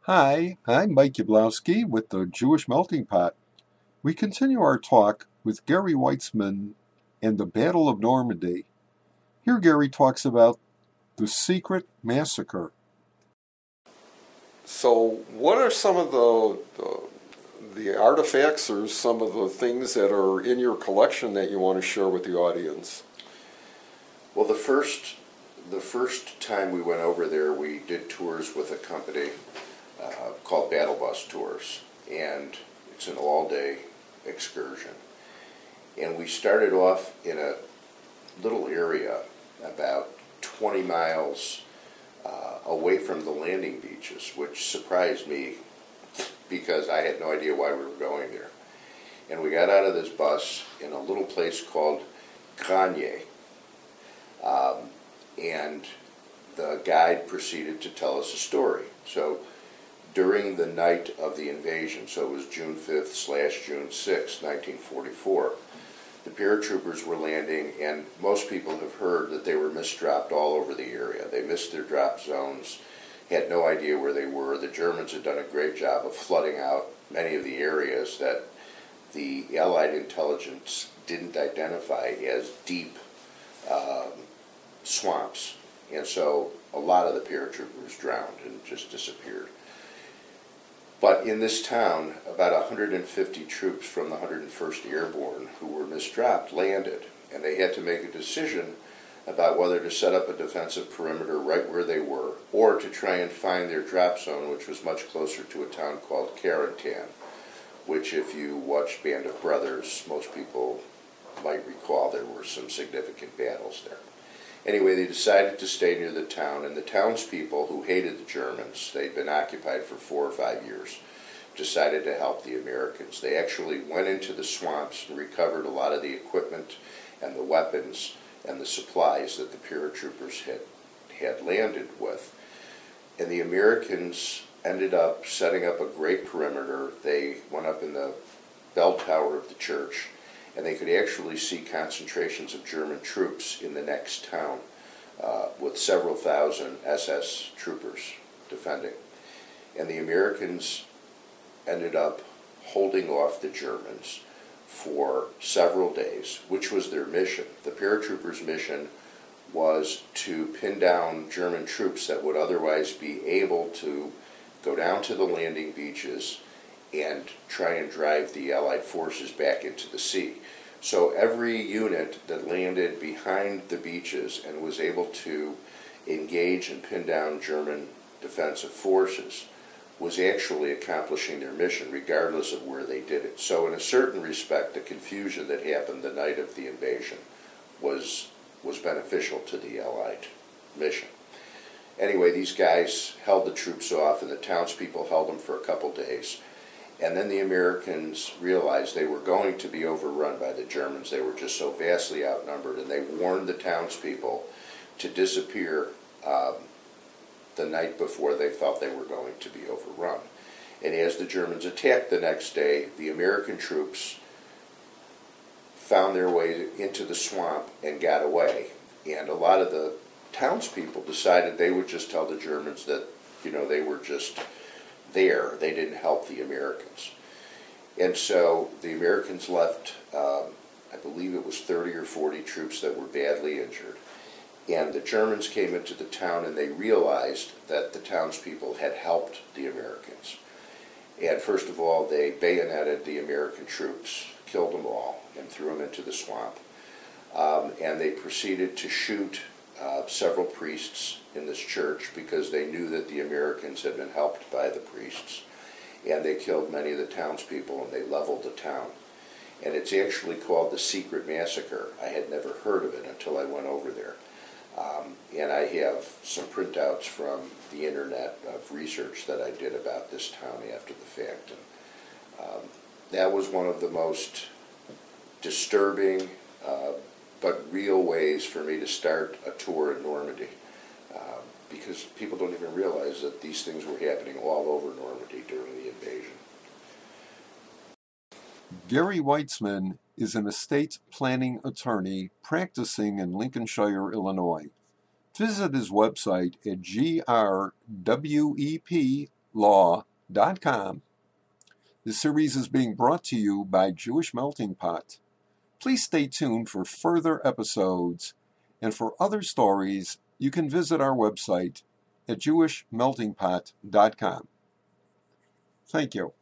Hi, I'm Mike Yablowski with the Jewish Melting Pot. We continue our talk with Gary Weitzman and the Battle of Normandy. Here, Gary talks about the secret massacre. So, what are some of the artifacts or some of the things that are in your collection that you want to share with the audience? Well, the first time we went over there, we did tours with a company called Battle Bus Tours, and it's an all-day excursion. And we started off in a little area about 20 miles away from the landing beaches, which surprised me because I had no idea why we were going there. And we got out of this bus in a little place called Graignes, and the guide proceeded to tell us a story. So during the night of the invasion, so it was June 5th / June 6th, 1944, the paratroopers were landing, and most people have heard that they were misdropped all over the area. They missed their drop zones, had no idea where they were. The Germans had done a great job of flooding out many of the areas that the Allied intelligence didn't identify as deep swamps. And so a lot of the paratroopers drowned and just disappeared. But in this town, about 150 troops from the 101st Airborne who were misdropped landed, and they had to make a decision about whether to set up a defensive perimeter right where they were, or to try and find their drop zone, which was much closer to a town called Carentan, which, if you watched Band of Brothers, most people might recall there were some significant battles there. Anyway, they decided to stay near the town, and the townspeople, who hated the Germans, they'd been occupied for 4 or 5 years, decided to help the Americans. They actually went into the swamps and recovered a lot of the equipment and the weapons and the supplies that the paratroopers had landed with. And the Americans ended up setting up a great perimeter. They went up in the bell tower of the church, and they could actually see concentrations of German troops in the next town, with several thousand SS troopers defending. And the Americans ended up holding off the Germans for several days, which was their mission. The paratroopers' mission was to pin down German troops that would otherwise be able to go down to the landing beaches and try and drive the Allied forces back into the sea. So every unit that landed behind the beaches and was able to engage and pin down German defensive forces was actually accomplishing their mission, regardless of where they did it. So in a certain respect, the confusion that happened the night of the invasion was beneficial to the Allied mission. Anyway, these guys held the troops off, and the townspeople held them for a couple days. And then the Americans realized they were going to be overrun by the Germans. They were just so vastly outnumbered, and they warned the townspeople to disappear the night before they felt they were going to be overrun. And as the Germans attacked the next day, the American troops found their way into the swamp and got away. And a lot of the townspeople decided they would just tell the Germans that, they were just there. They didn't help the Americans. And so the Americans left, I believe it was 30 or 40 troops that were badly injured. And the Germans came into the town, and they realized that the townspeople had helped the Americans. And first of all, they bayoneted the American troops, killed them all, and threw them into the swamp. And they proceeded to shoot several priests in this church because they knew that the Americans had been helped by the priests. And they killed many of the townspeople, and they leveled the town. And it's actually called the Secret Massacre. I had never heard of it until I went over there. And I have some printouts from the internet of research that I did about this town after the fact. And that was one of the most disturbing but real ways for me to start a tour in Normandy, because people don't even realize that these things were happening all over Normandy during the invasion. Gary Weitzman is an estate planning attorney practicing in Lincolnshire, Illinois. Visit his website at grwep.com. jewishlaw.com. This series is being brought to you by Jewish Melting Pot. Please stay tuned for further episodes, and for other stories, you can visit our website at jewishmeltingpot.com. Thank you.